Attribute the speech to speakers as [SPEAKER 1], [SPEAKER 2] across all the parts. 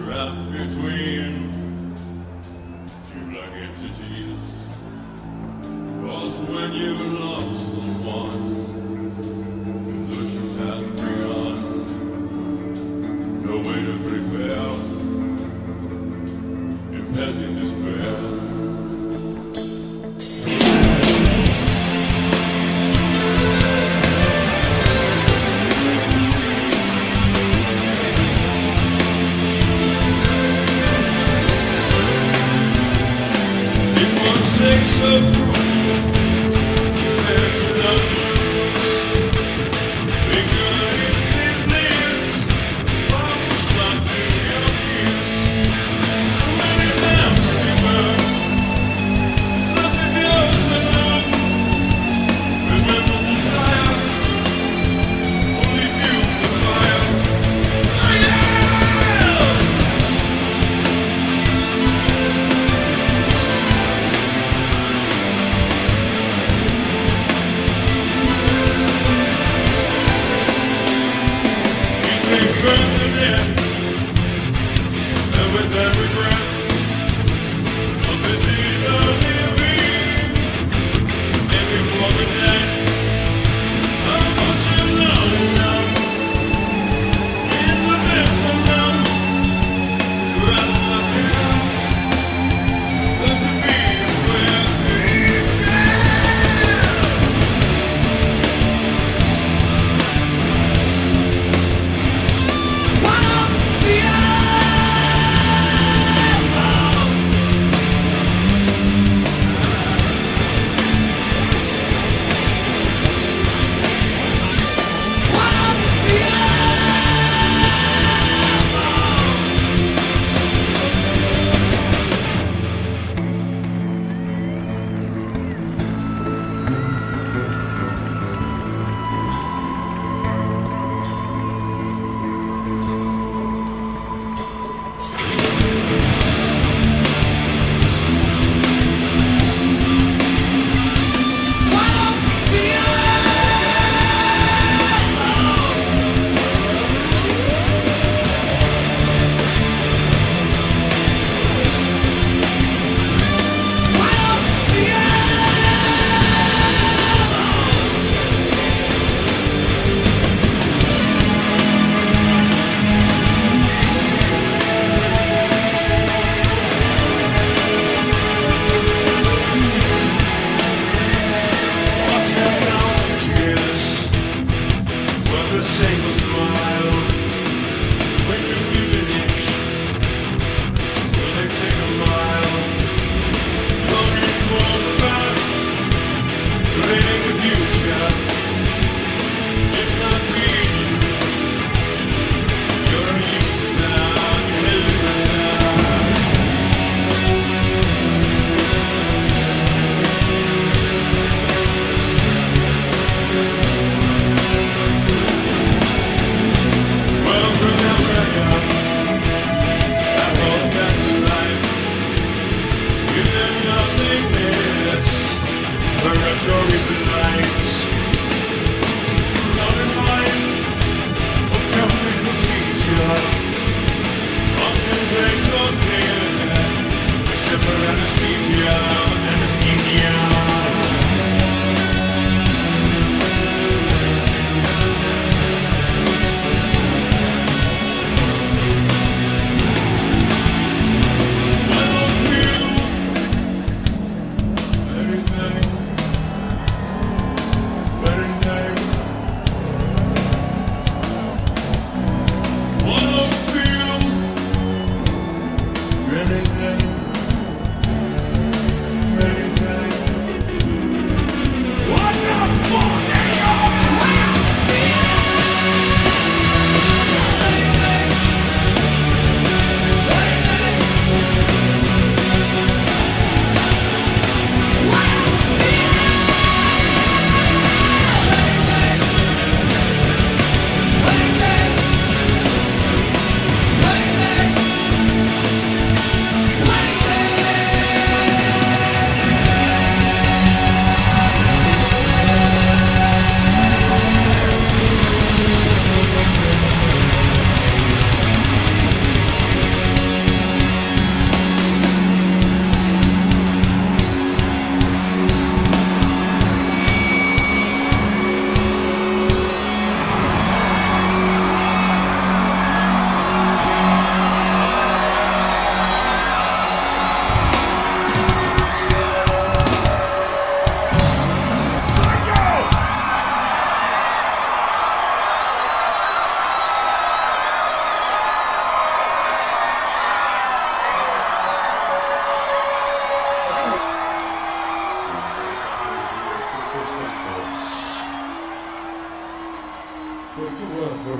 [SPEAKER 1] trapped between two black entities. 'Cause when you love someone, the truth has begun. No way to prepare, impending despair. So cruel, compared to the blues. Because it's in this, I was not in your kiss. How many times remember, it's nothing else enough. Remember the fire, only fuels the fire. And with every breath, a pity the living, and before the dead, how much you love them, in the midst of them, rather than here, than to be where he's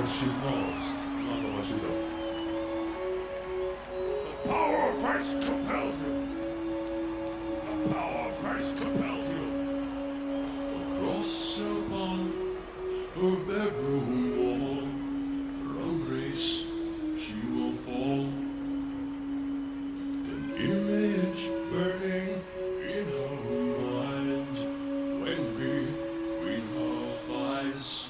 [SPEAKER 1] what she wants. Not what she don't. The power of Christ compels you. The power of Christ compels you. Across upon her bedroom wall, from grace she will fall. An image burning in her mind when between her thighs.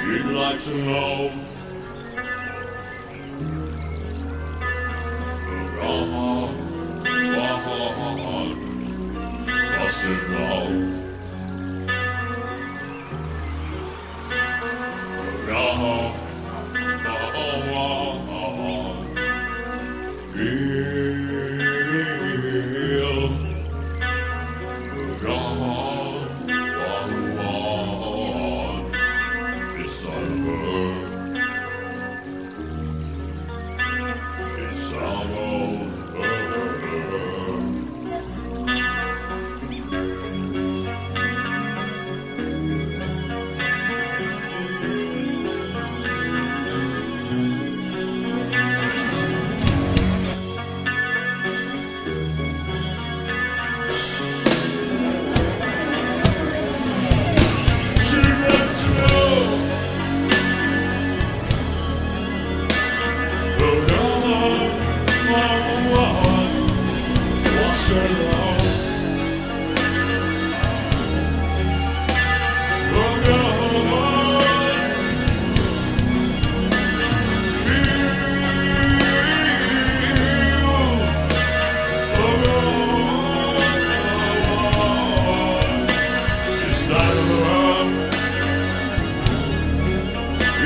[SPEAKER 1] She'd like to know what's it love? Feel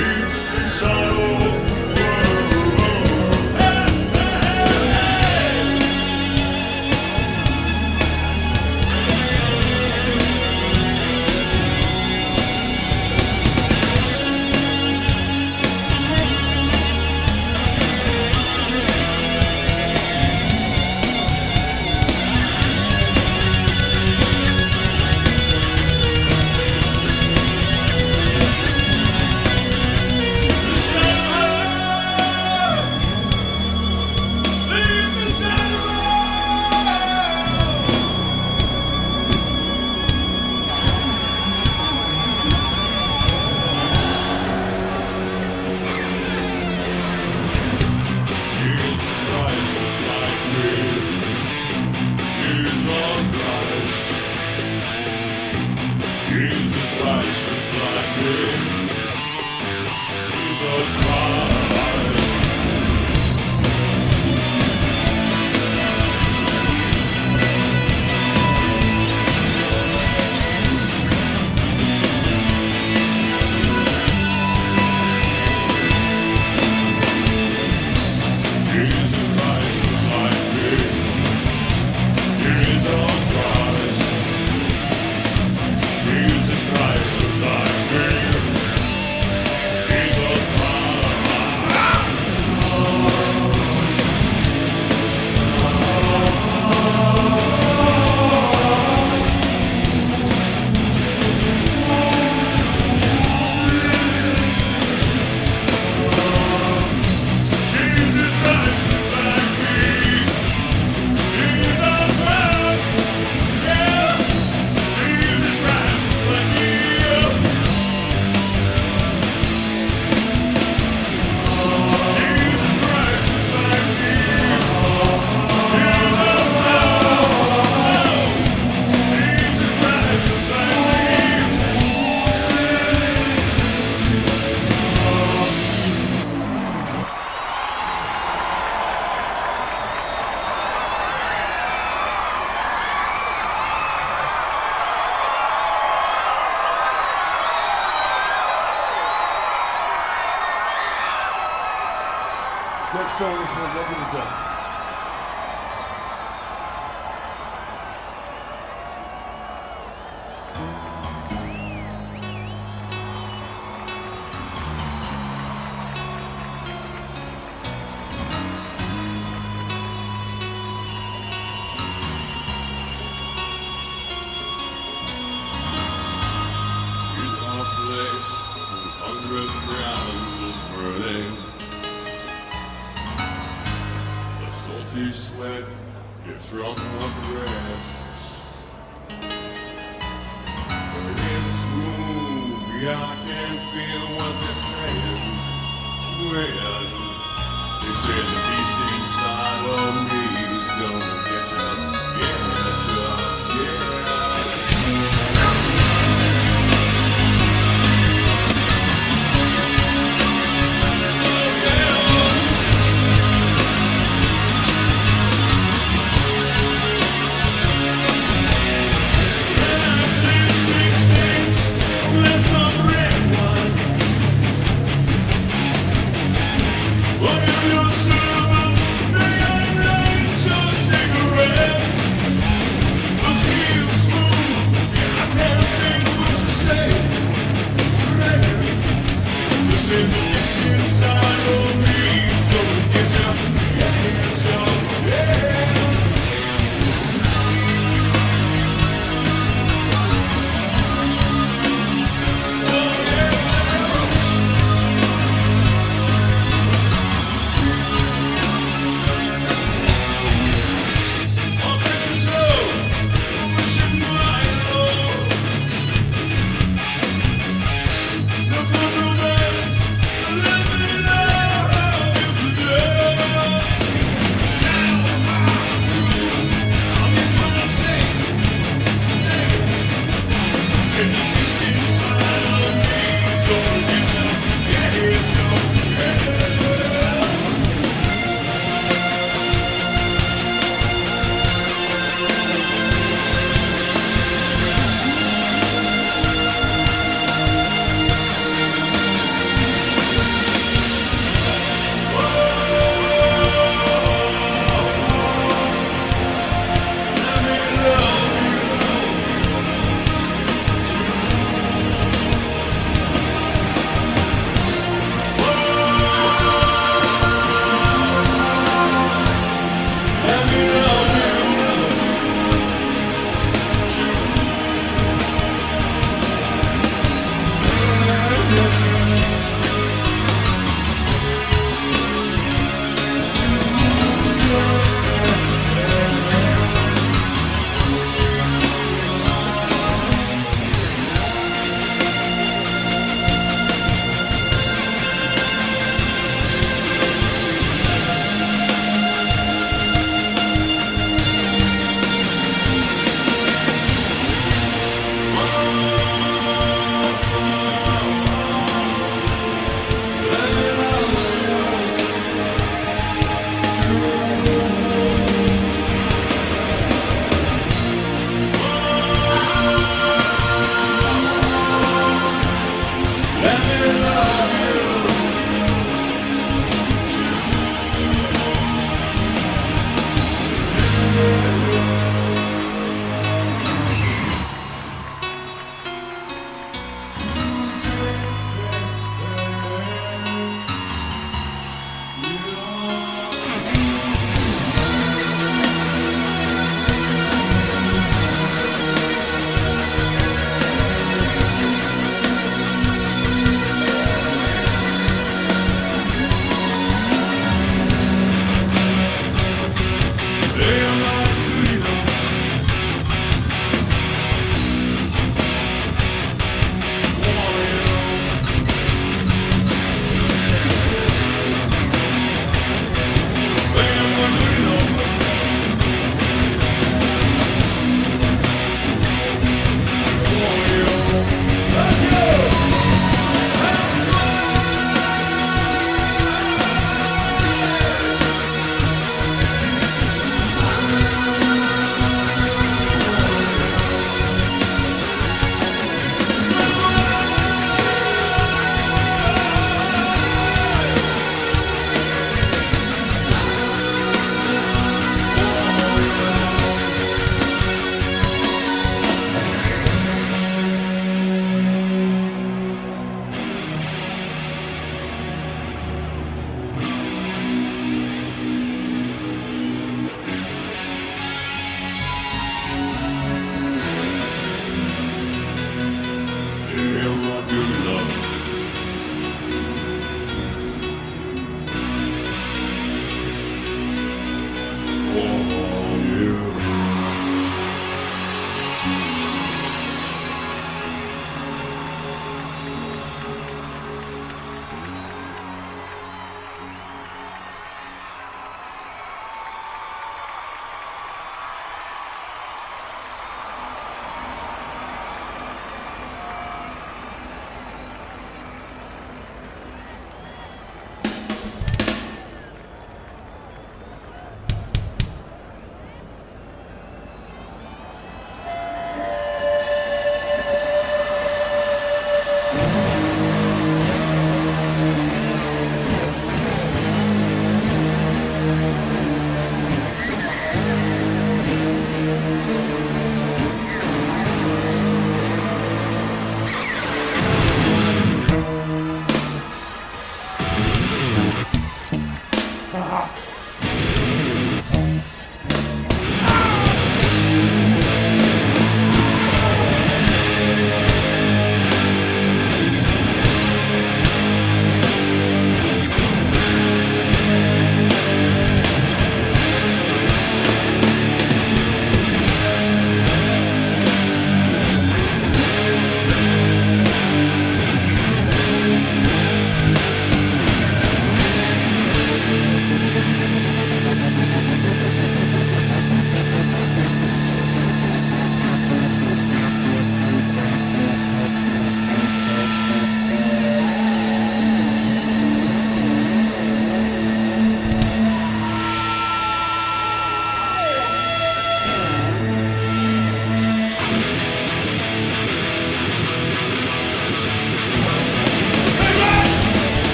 [SPEAKER 1] inside of the Jesus Christ is like me. Jesus Christ. Jesus Christ is like me. Jesus Christ. Jesus Christ is like me. Jesus
[SPEAKER 2] Next song is called Love You to Death.
[SPEAKER 1] in a place where hunger and drown was burning. The salty sweat gets from my breasts. Her hips move, yeah, I can feel what they're saying. When they say the beast inside of me is gonna get ya, yeah. Let me know.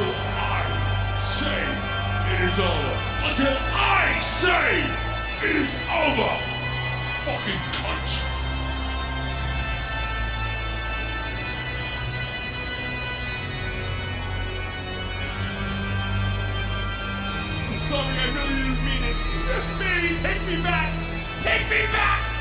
[SPEAKER 1] until I say it is over. Until I say it is over. Fucking cunt. I'm sorry, I really didn't mean it. Baby, take me back. Take me back.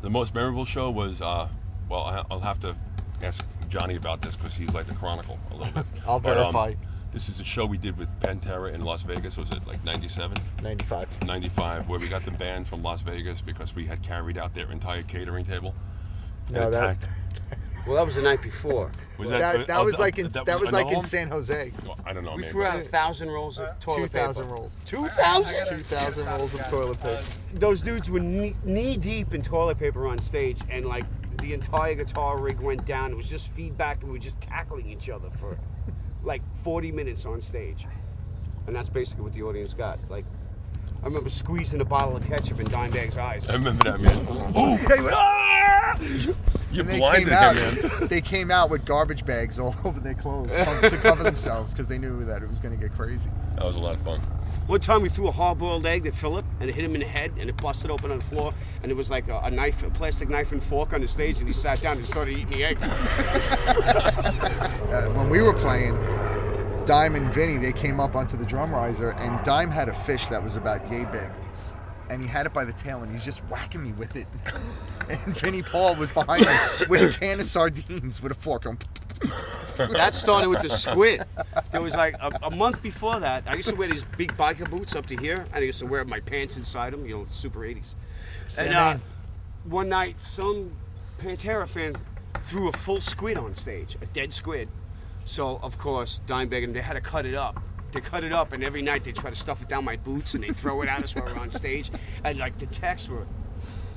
[SPEAKER 3] The most memorable show was, I'll have to ask Johnny about this because he's like the Chronicle a little bit.
[SPEAKER 4] I'll verify.
[SPEAKER 3] This is a show we did with Pantera in Las Vegas. Was it like 97?
[SPEAKER 4] 95.
[SPEAKER 3] 95, where we got them banned from Las Vegas because we had carried out their entire catering table.
[SPEAKER 4] No, that
[SPEAKER 5] Well, that was the night before.
[SPEAKER 3] Was
[SPEAKER 4] was like in
[SPEAKER 3] Anaheim?
[SPEAKER 4] San Jose.
[SPEAKER 3] Well, I don't know.
[SPEAKER 5] We
[SPEAKER 3] maybe.
[SPEAKER 5] threw out 1,000 rolls of toilet
[SPEAKER 4] 2,000
[SPEAKER 5] paper.
[SPEAKER 4] rolls.
[SPEAKER 5] 2,000?
[SPEAKER 4] 2,000 rolls of toilet paper.
[SPEAKER 5] Those dudes were knee deep in toilet paper on stage, and like the entire guitar rig went down. It was just feedback, and we were just tackling each other for like 40 minutes on stage. And that's basically what the audience got. Like, I remember squeezing a bottle of ketchup in Dimebag's eyes.
[SPEAKER 3] I remember that, man. You blinded him, man.
[SPEAKER 4] They came out with garbage bags all over their clothes to cover themselves because they knew that it was going to get crazy.
[SPEAKER 3] That was a lot of fun.
[SPEAKER 5] One time we threw a hard-boiled egg at Philip, and it hit him in the head, and it busted open on the floor, and it was like a plastic knife and fork on the stage, and he sat down and started eating the egg.
[SPEAKER 4] When we were playing, Dime and Vinny, they came up onto the drum riser, and Dime had a fish that was about yay big, and he had it by the tail, and he was just whacking me with it. And Vinny Paul was behind me with a can of sardines with a fork.
[SPEAKER 5] That started with the squid. There was like a month before that. I used to wear these big biker boots up to here, and I used to wear my pants inside them, super 80s. And one night, some Pantera fan threw a full squid on stage, a dead squid. So, of course, Dimebag and they had to cut it up. They cut it up, and every night they try to stuff it down my boots, and they throw it at us while we're on stage. And like the techs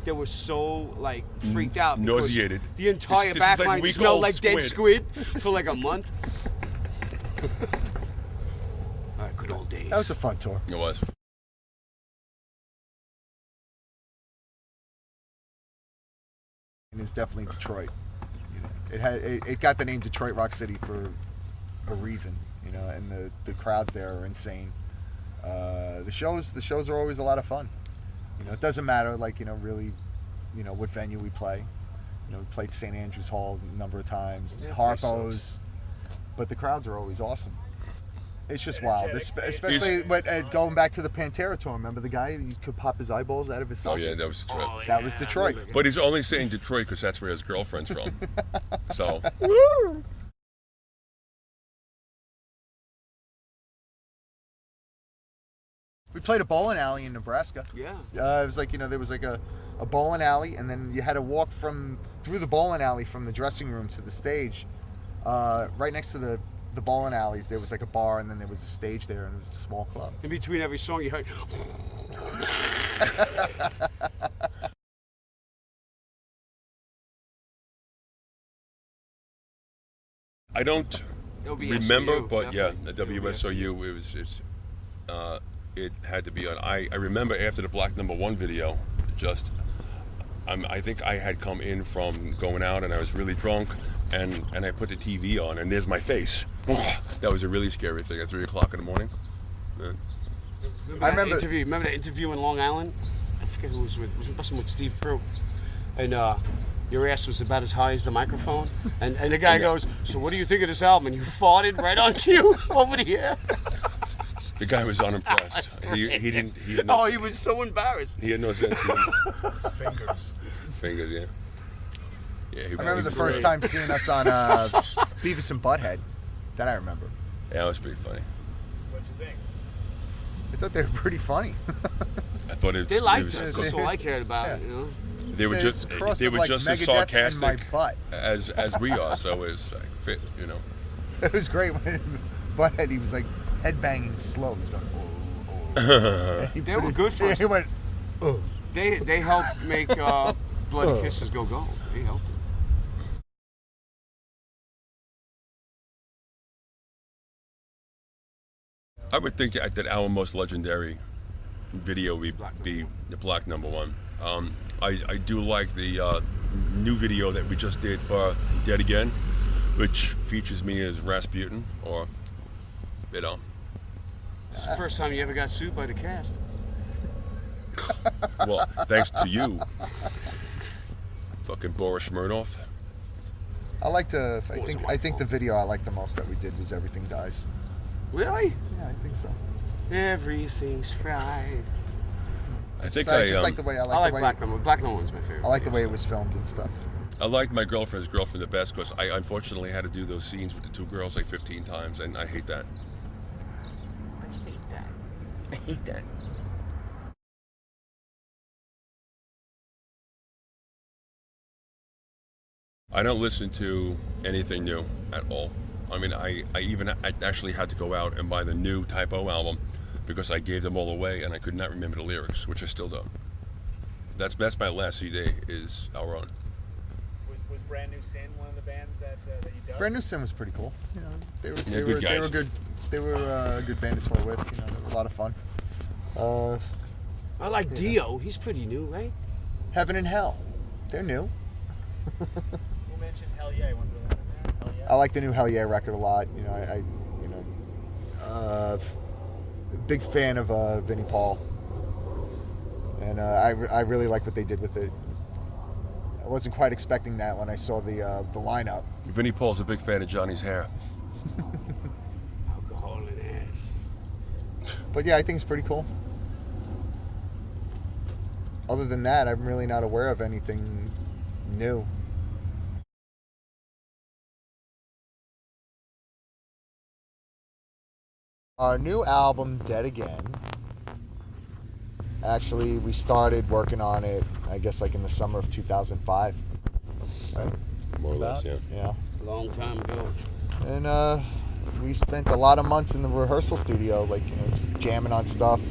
[SPEAKER 5] they were so like freaked out.
[SPEAKER 3] Nauseated.
[SPEAKER 5] The entire
[SPEAKER 3] This is like
[SPEAKER 5] backline
[SPEAKER 3] week-old
[SPEAKER 5] smelled like dead
[SPEAKER 3] squid.
[SPEAKER 5] squid for like a month. All right, good old days.
[SPEAKER 4] That was a fun tour.
[SPEAKER 3] It was.
[SPEAKER 4] And it's definitely Detroit. It got the name Detroit Rock City for a reason, and the crowds there are insane. The shows are always a lot of fun. It doesn't matter really, what venue we play. We played St. Andrews Hall a number of times, Harpo's, but the crowds are always awesome. It's just wild, especially going back to the Pantera tour. Remember the guy? You could pop his eyeballs out of his socket.
[SPEAKER 3] Oh yeah, that was Detroit.
[SPEAKER 4] That was Detroit.
[SPEAKER 3] But he's only saying Detroit because that's where his girlfriend's from. So.
[SPEAKER 4] We played a bowling alley in Nebraska.
[SPEAKER 5] Yeah.
[SPEAKER 4] It was like, there was like a bowling alley, and then you had to walk through the bowling alley from the dressing room to the stage. Right next to the bowling alleys, there was like a bar, and then there was a stage there, and it was a small club.
[SPEAKER 5] In between every song, you heard.
[SPEAKER 3] I don't remember, but yeah, the WSOU, it had to be on. I remember after the Black No. 1 video, I think I had come in from going out and I was really drunk, and I put the TV on and there's my face. That was a really scary thing at 3 o'clock in the morning. Yeah.
[SPEAKER 5] Remember that interview in Long Island? I forget who it was with. It was with Steve Prue. And your ass was about as high as the microphone. And the guy goes, "So what do you think of this album?" And you farted right on cue over the air.
[SPEAKER 3] The guy was unimpressed. He didn't.
[SPEAKER 5] He was so embarrassed.
[SPEAKER 3] He had no sense of Fingers, yeah. Yeah.
[SPEAKER 4] I remember the first time seeing us on Beavis and Butthead. That I remember.
[SPEAKER 3] Yeah, it was pretty funny.
[SPEAKER 2] What'd you think?
[SPEAKER 4] I thought they were pretty funny.
[SPEAKER 3] I thought
[SPEAKER 5] they liked us. That's all I cared about.
[SPEAKER 3] They were just as sarcastic as we are. So it's like fit,
[SPEAKER 4] It was great when Butthead, he was like headbanging slow. He was going, oh.
[SPEAKER 5] They were good for us.
[SPEAKER 4] He went, oh.
[SPEAKER 5] They helped make Blood Kisses go gold. They helped it.
[SPEAKER 3] I would think that our most legendary video would be the Black No. 1. I do like the new video that we just did for Dead Again, which features me as Rasputin, or,
[SPEAKER 5] It's the first time you ever got sued by the cast.
[SPEAKER 3] Well, thanks to you, fucking Boris Smirnoff.
[SPEAKER 4] I think the video I liked the most that we did was Everything Dies.
[SPEAKER 5] Really?
[SPEAKER 4] Yeah, I think so.
[SPEAKER 5] Everything's fried.
[SPEAKER 3] I think
[SPEAKER 4] I just like the way
[SPEAKER 5] I like Black Number. Black Number One's my favorite.
[SPEAKER 4] I like the way it was filmed and stuff.
[SPEAKER 3] I liked My Girlfriend's Girlfriend the best because I unfortunately had to do those scenes with the two girls like 15 times, and I hate that.
[SPEAKER 5] I hate that.
[SPEAKER 3] I hate that. I don't listen to anything new at all. I mean, I actually had to go out and buy the new Typo album because I gave them all away and I could not remember the lyrics, which I still don't. That's my last CD is Our Own.
[SPEAKER 2] Was Brand New Sin one of the bands that you dug?
[SPEAKER 4] Brand New Sin was pretty cool. You know, they
[SPEAKER 3] good
[SPEAKER 4] were
[SPEAKER 3] guys.
[SPEAKER 4] good. They were a good band to tour with. You know, they were a lot of fun.
[SPEAKER 5] I like Dio. He's pretty new, right?
[SPEAKER 4] Heaven and Hell, they're new.
[SPEAKER 2] Who mentioned Hell Yeah? You want to throw that in there? Hell Yeah.
[SPEAKER 4] I like the new Hell Yeah record a lot. You know, big fan of Vinnie Paul, and I really like what they did with it. I wasn't quite expecting that when I saw the lineup.
[SPEAKER 3] Vinnie Paul's a big fan of Johnny's hair.
[SPEAKER 5] Alcohol and ass.
[SPEAKER 4] But yeah, I think it's pretty cool. Other than that, I'm really not aware of anything new. Our new album, Dead Again, actually, we started working on it, I guess, like in the summer of 2005. Right?
[SPEAKER 3] More or less, yeah.
[SPEAKER 4] Yeah.
[SPEAKER 5] A long time ago.
[SPEAKER 4] And we spent a lot of months in the rehearsal studio, like, you know, just jamming on stuff.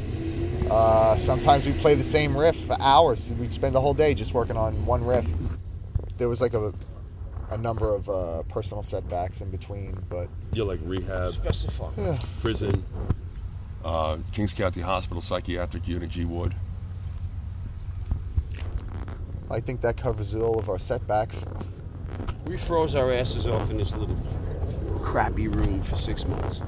[SPEAKER 4] Sometimes we play the same riff for hours. We'd spend the whole day just working on one riff. There was like a number of personal setbacks in between, but
[SPEAKER 3] You're like rehab,
[SPEAKER 5] Specify.
[SPEAKER 3] prison, Kings County Hospital Psychiatric Unit, G Ward.
[SPEAKER 4] I think that covers all of our setbacks.
[SPEAKER 5] We froze our asses off in this little crappy room for 6 months.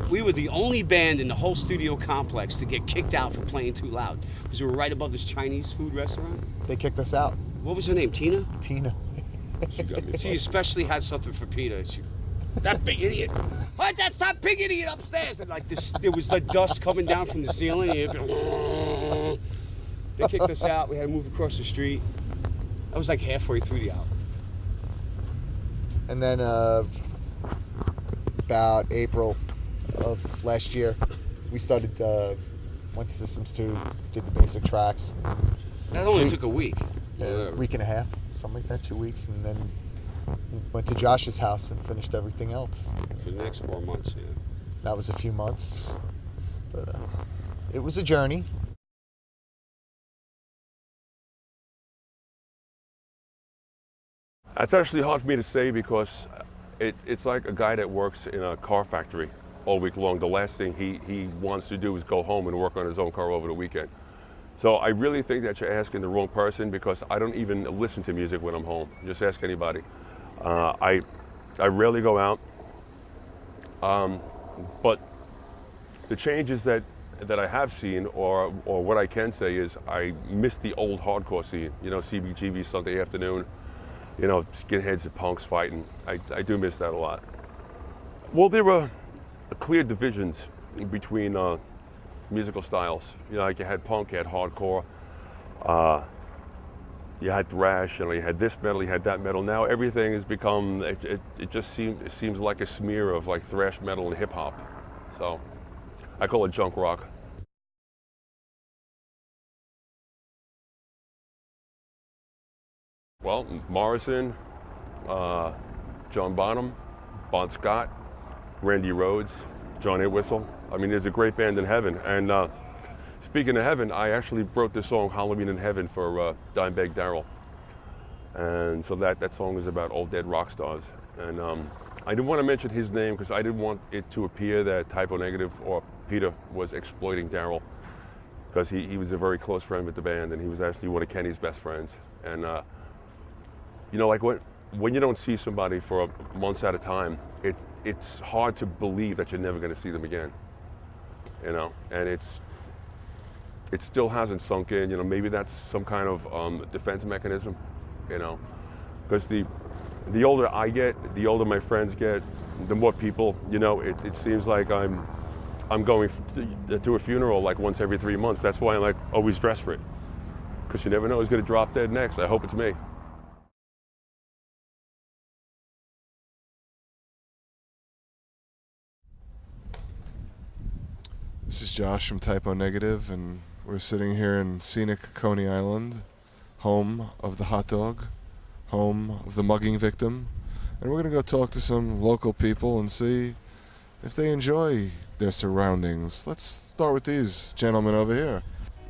[SPEAKER 5] We were the only band in the whole studio complex to get kicked out for playing too loud because we were right above this Chinese food restaurant.
[SPEAKER 4] They kicked us out.
[SPEAKER 5] What was her name? Tina?
[SPEAKER 4] Tina.
[SPEAKER 3] She got me.
[SPEAKER 5] She especially had something for Peter. That big idiot. Why's that big idiot upstairs? And like this, there was like dust coming down from the ceiling. They kicked us out. We had to move across the street. I was like halfway through the album.
[SPEAKER 4] And then about April of last year, we started, went to Systems 2, did the basic tracks.
[SPEAKER 5] That only took a week.
[SPEAKER 4] A week and a half, something like that, 2 weeks, and then went to Josh's house and finished everything else.
[SPEAKER 5] For the next 4 months, yeah.
[SPEAKER 4] That was a few months, but it was a journey.
[SPEAKER 3] That's actually hard for me to say because it's like a guy that works in a car factory all week long. The last thing he wants to do is go home and work on his own car over the weekend. So I really think that you're asking the wrong person because I don't even listen to music when I'm home. Just ask anybody. I rarely go out, but the changes that I have seen, or what I can say is I miss the old hardcore scene. You know, CBGB Sunday afternoon. You know, skinheads and punks fighting. I do miss that a lot. Well, there were clear divisions between musical styles. You know, like you had punk, you had hardcore, you had thrash, you know, you had this metal, you had that metal. Now everything has become, it just seems like a smear of like thrash metal and hip hop. So I call it junk rock. Well, Morrison, John Bonham, Bon Scott, Randy Rhoads, John Entwistle. I mean, there's a great band in heaven. And speaking of heaven, I actually wrote this song, Halloween in Heaven, for Dimebag Darrell. And so that song is about old dead rock stars. And I didn't want to mention his name because I didn't want it to appear that Typo Negative or Peter was exploiting Darrell, because he was a very close friend with the band and he was actually one of Kenny's best friends. And you know, like when you don't see somebody for months at a time, it's hard to believe that you're never going to see them again. You know, and it still hasn't sunk in. You know, maybe that's some kind of defense mechanism. You know, because the older I get, the older my friends get, the more people. You know, it seems like I'm I'm going to a funeral like once every 3 months. That's why I'm like always dressed for it, because you never know who's going to drop dead next. I hope it's me.
[SPEAKER 6] This is Josh from Typo Negative, and we're sitting here in scenic Coney Island, home of the hot dog, home of the mugging victim, and we're going to go talk to some local people and see if they enjoy their surroundings. Let's start with these gentlemen over here.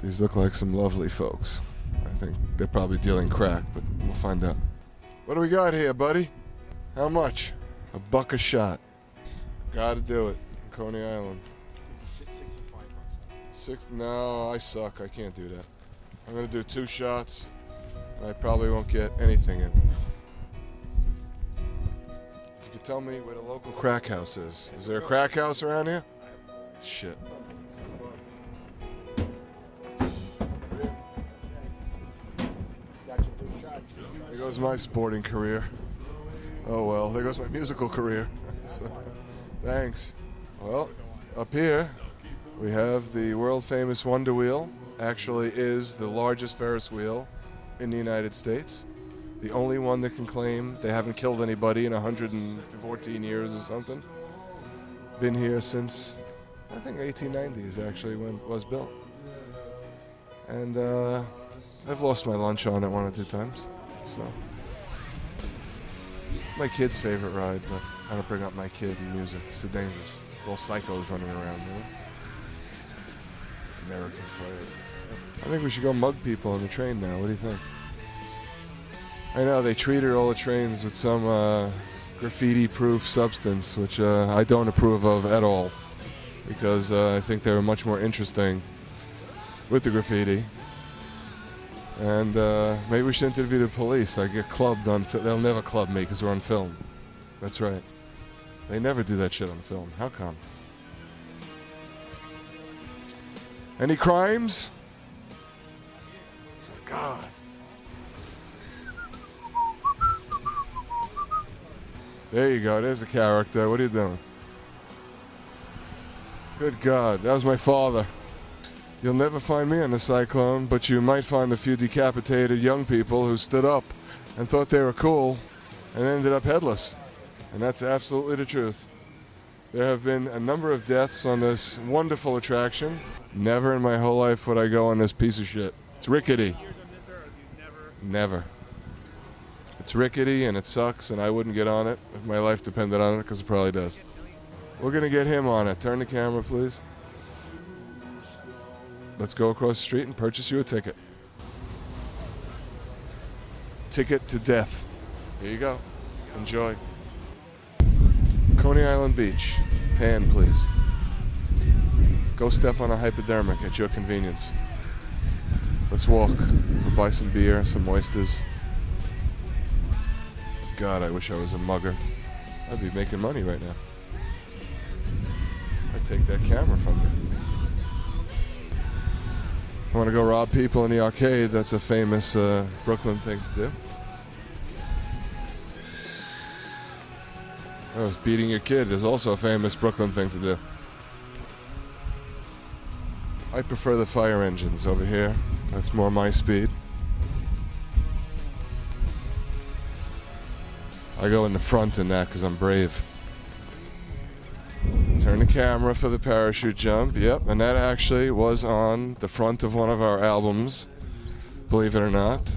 [SPEAKER 6] These look like some lovely folks. I think they're probably dealing crack, but we'll find out. What do we got here, buddy? How much? $1 a shot. Gotta do it. Coney Island. No, I suck. I can't do that. I'm gonna do 2 shots, and I probably won't get anything in. If you could tell me where the local crack house is. Is there a crack house around here? Shit. There goes my sporting career. Oh well, there goes my musical career. So, thanks. Well, up here we have the world famous Wonder Wheel. Actually is the largest Ferris wheel in the United States. The only one that can claim they haven't killed anybody in 114 years or something. Been here since, I think 1890 is actually when it was built. And I've lost my lunch on it 1 or 2 times. So, my kid's favorite ride, but I don't bring up my kid in music. It's too dangerous. There's all psychos running around, you know? American flag. I think we should go mug people on the train now. What do you think? I know they treated all the trains with some graffiti-proof substance, which I don't approve of at all, because I think they were much more interesting with the graffiti. And maybe we should interview the police. I get clubbed on. They'll never club me because we're on film. That's right. They never do that shit on film. How come? Any crimes? God. There you go. There's a character. What are you doing? Good God. That was my father. You'll never find me on the Cyclone, but you might find a few decapitated young people who stood up and thought they were cool and ended up headless. And that's absolutely the truth. There have been a number of deaths on this wonderful attraction. Never in my whole life would I go on this piece of shit. It's rickety. Never. It's rickety and it sucks, and I wouldn't get on it if my life depended on it, because it probably does. We're going to get him on it. Turn the camera, please. Let's go across the street and purchase you a ticket. Ticket to death. Here you go. Enjoy. Coney Island Beach. Pan, please. Go step on a hypodermic at your convenience. Let's walk. We'll buy some beer, some oysters. God, I wish I was a mugger. I'd be making money right now. I'd take that camera from you. I want to go rob people in the arcade. That's a famous Brooklyn thing to do. I was beating your kid is also a famous Brooklyn thing to do. I prefer the fire engines over here. That's more my speed. I go in the front in that because I'm brave. Turn the camera for the parachute jump. Yep, and that actually was on the front of one of our albums, believe it or not.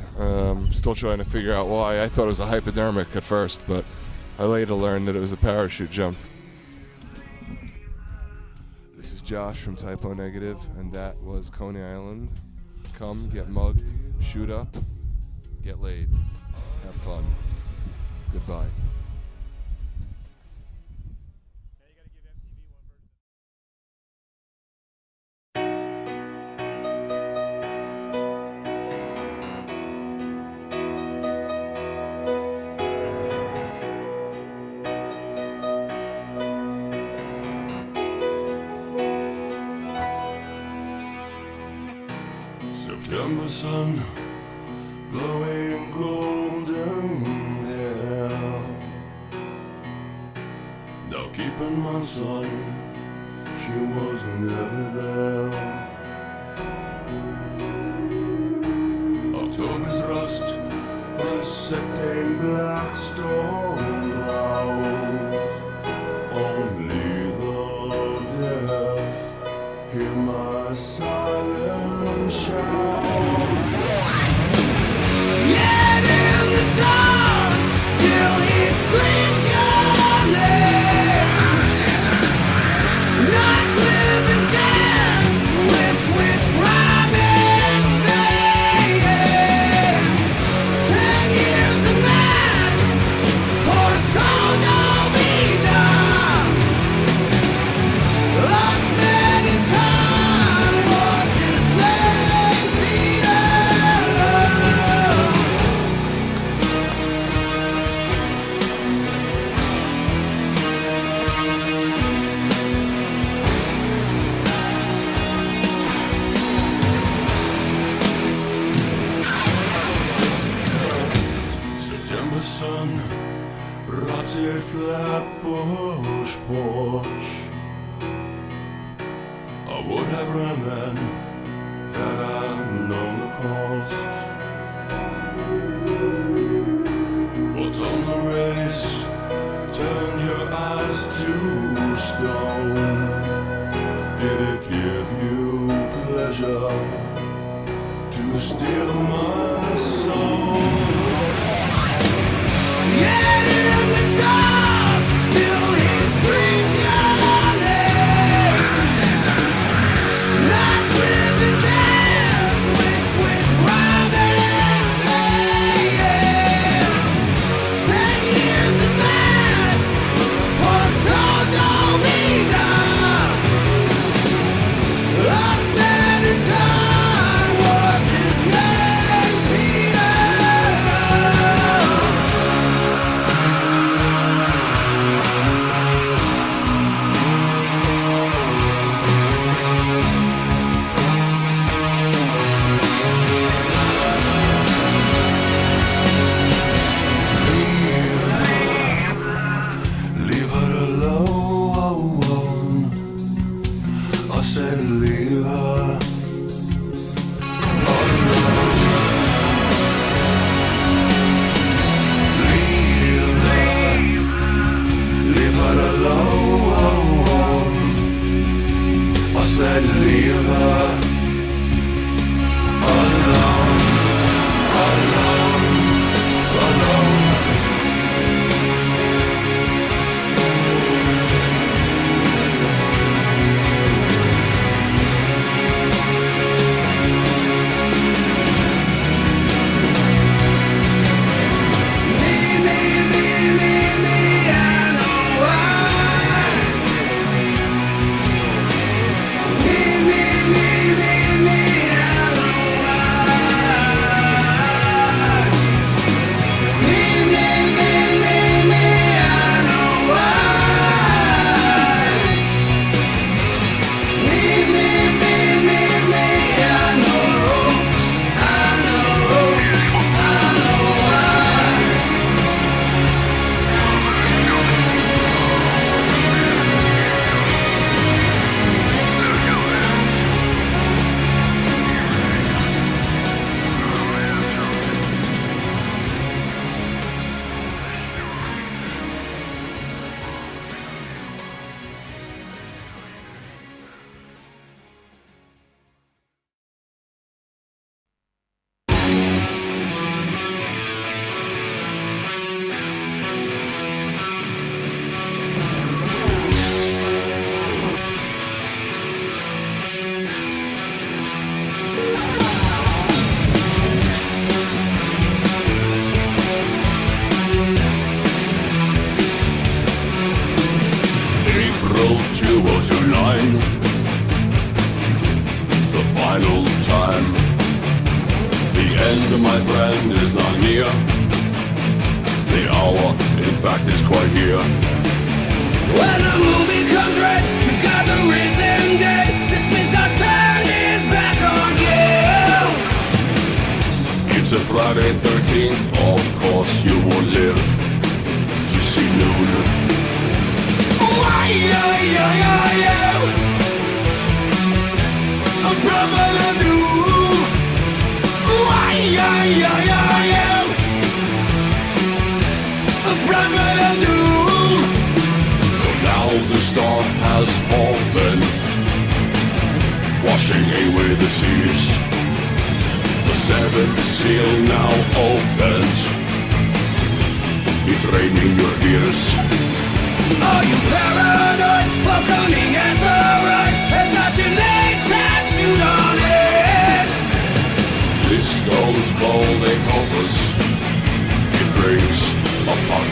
[SPEAKER 6] Still trying to figure out why. I thought it was a hypodermic at first, but I later learned that it was a parachute jump. This is Josh from Typo Negative, and that was Coney Island. Come, get mugged, shoot up, get laid, have fun. Goodbye.
[SPEAKER 1] September sun, blowing golden hair. Now keeping my son she was never there. October's rust, bisecting black storm clouds. Only the deaf hear my silent shout.
[SPEAKER 7] Yet in the dark, still he screams your name. Nights live in death, with which rhyming saying 10 years of mass, for todo vida. Lost man in time was his name, Peter.
[SPEAKER 1] September sun, rotted flatbush porch. I would have run then, had I known the cost. Autumnal rays, turn your eyes to stone. Did it give you pleasure to steal my soul?
[SPEAKER 7] Yet in the dark, still he screams your name. Nights live in death, with which rhyming saying 10 years of mass, for todo vida. Lost man in time was his name, Peter.
[SPEAKER 1] Leave her alone. I said leave her alone. Leave her alone. I said leave her alone. Alone. Alone. April 2009, the final time. The end, my friend, is not near. The hour, in fact, is quite here.
[SPEAKER 7] When the movie comes right, to God the risen day, this means God's turn his back on you.
[SPEAKER 1] It's a Friday 13th, of course you won't live to see noon.
[SPEAKER 7] Why, prophet of doom. Why, a prophet of doom.
[SPEAKER 1] So now the star has fallen, washing away the seas. The seventh seal now opens, it's raining your ears.
[SPEAKER 7] Are you paranoid? Welcoming as the right has got your name tattooed on it.
[SPEAKER 1] This stone's cold, they coffers, it brings upon